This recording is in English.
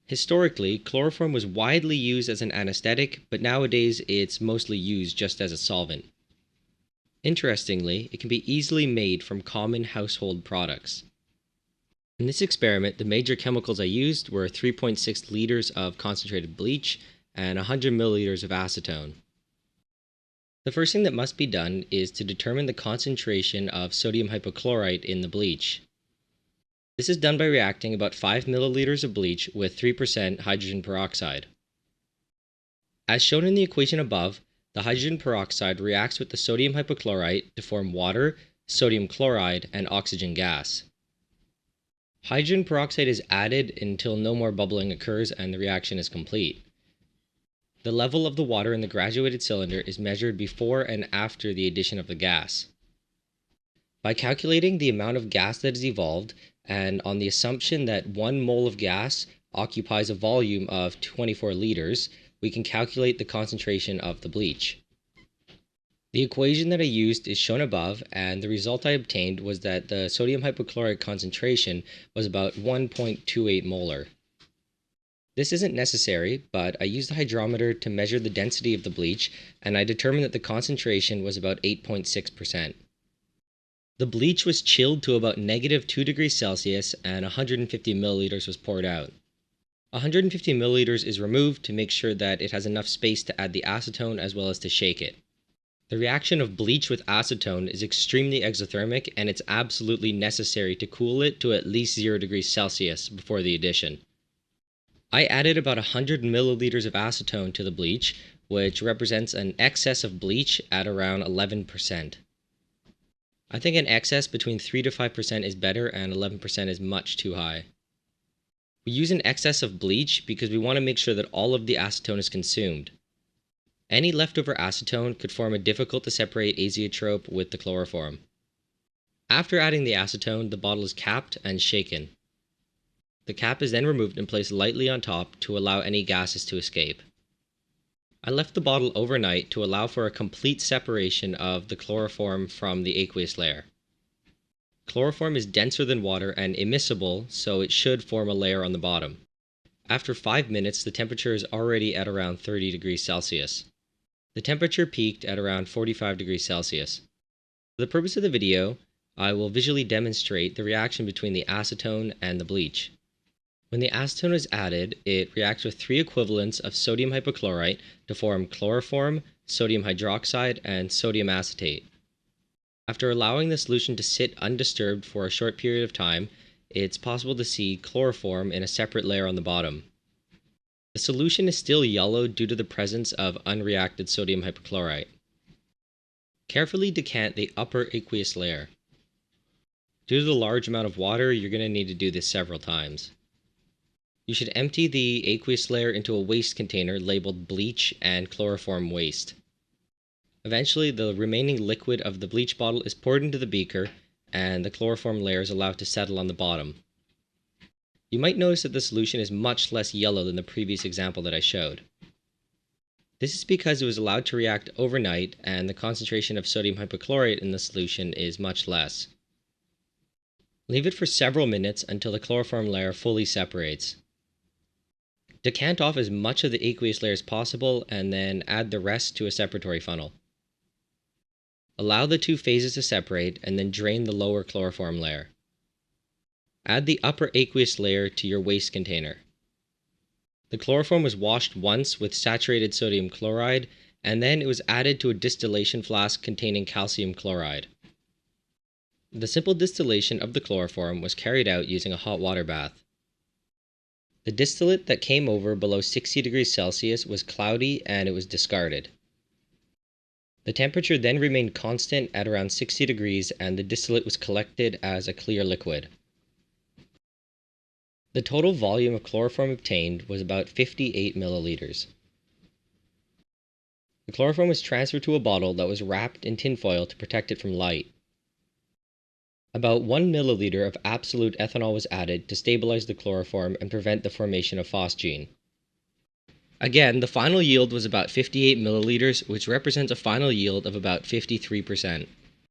Historically, chloroform was widely used as an anesthetic, but nowadays it's mostly used just as a solvent. Interestingly, it can be easily made from common household products. In this experiment, the major chemicals I used were 3.6 liters of concentrated bleach and 100 milliliters of acetone. The first thing that must be done is to determine the concentration of sodium hypochlorite in the bleach. This is done by reacting about 5 milliliters of bleach with 3% hydrogen peroxide. As shown in the equation above, the hydrogen peroxide reacts with the sodium hypochlorite to form water, sodium chloride, and oxygen gas. Hydrogen peroxide is added until no more bubbling occurs and the reaction is complete. The level of the water in the graduated cylinder is measured before and after the addition of the gas. By calculating the amount of gas that is evolved, and on the assumption that 1 mole of gas occupies a volume of 24 liters, we can calculate the concentration of the bleach. The equation that I used is shown above, and the result I obtained was that the sodium hypochlorite concentration was about 1.28 molar. This isn't necessary, but I used the hydrometer to measure the density of the bleach, and I determined that the concentration was about 8.6%. The bleach was chilled to about -2 degrees Celsius and 150 milliliters was poured out. 150 milliliters is removed to make sure that it has enough space to add the acetone as well as to shake it. The reaction of bleach with acetone is extremely exothermic, and it's absolutely necessary to cool it to at least 0 degrees Celsius before the addition. I added about 100 milliliters of acetone to the bleach, which represents an excess of bleach at around 11%. I think an excess between 3 to 5% is better, and 11% is much too high. We use an excess of bleach because we want to make sure that all of the acetone is consumed. Any leftover acetone could form a difficult to separate azeotrope with the chloroform. After adding the acetone, the bottle is capped and shaken. The cap is then removed and placed lightly on top to allow any gases to escape. I left the bottle overnight to allow for a complete separation of the chloroform from the aqueous layer. Chloroform is denser than water and immiscible, so it should form a layer on the bottom. After 5 minutes, the temperature is already at around 30 degrees Celsius. The temperature peaked at around 45 degrees Celsius. For the purpose of the video, I will visually demonstrate the reaction between the acetone and the bleach. When the acetone is added, it reacts with 3 equivalents of sodium hypochlorite to form chloroform, sodium hydroxide, and sodium acetate. After allowing the solution to sit undisturbed for a short period of time, it's possible to see chloroform in a separate layer on the bottom. The solution is still yellow due to the presence of unreacted sodium hypochlorite. Carefully decant the upper aqueous layer. Due to the large amount of water, you're going to need to do this several times. You should empty the aqueous layer into a waste container labeled bleach and chloroform waste. Eventually, the remaining liquid of the bleach bottle is poured into the beaker, and the chloroform layer is allowed to settle on the bottom. You might notice that the solution is much less yellow than the previous example that I showed. This is because it was allowed to react overnight, and the concentration of sodium hypochlorite in the solution is much less. Leave it for several minutes until the chloroform layer fully separates. Decant off as much of the aqueous layer as possible and then add the rest to a separatory funnel. Allow the 2 phases to separate and then drain the lower chloroform layer. Add the upper aqueous layer to your waste container. The chloroform was washed once with saturated sodium chloride, and then it was added to a distillation flask containing calcium chloride. The simple distillation of the chloroform was carried out using a hot water bath. The distillate that came over below 60 degrees Celsius was cloudy and it was discarded. The temperature then remained constant at around 60 degrees and the distillate was collected as a clear liquid. The total volume of chloroform obtained was about 58 milliliters. The chloroform was transferred to a bottle that was wrapped in tinfoil to protect it from light. About 1 milliliter of absolute ethanol was added to stabilize the chloroform and prevent the formation of phosgene. Again, the final yield was about 58 milliliters, which represents a final yield of about 53%.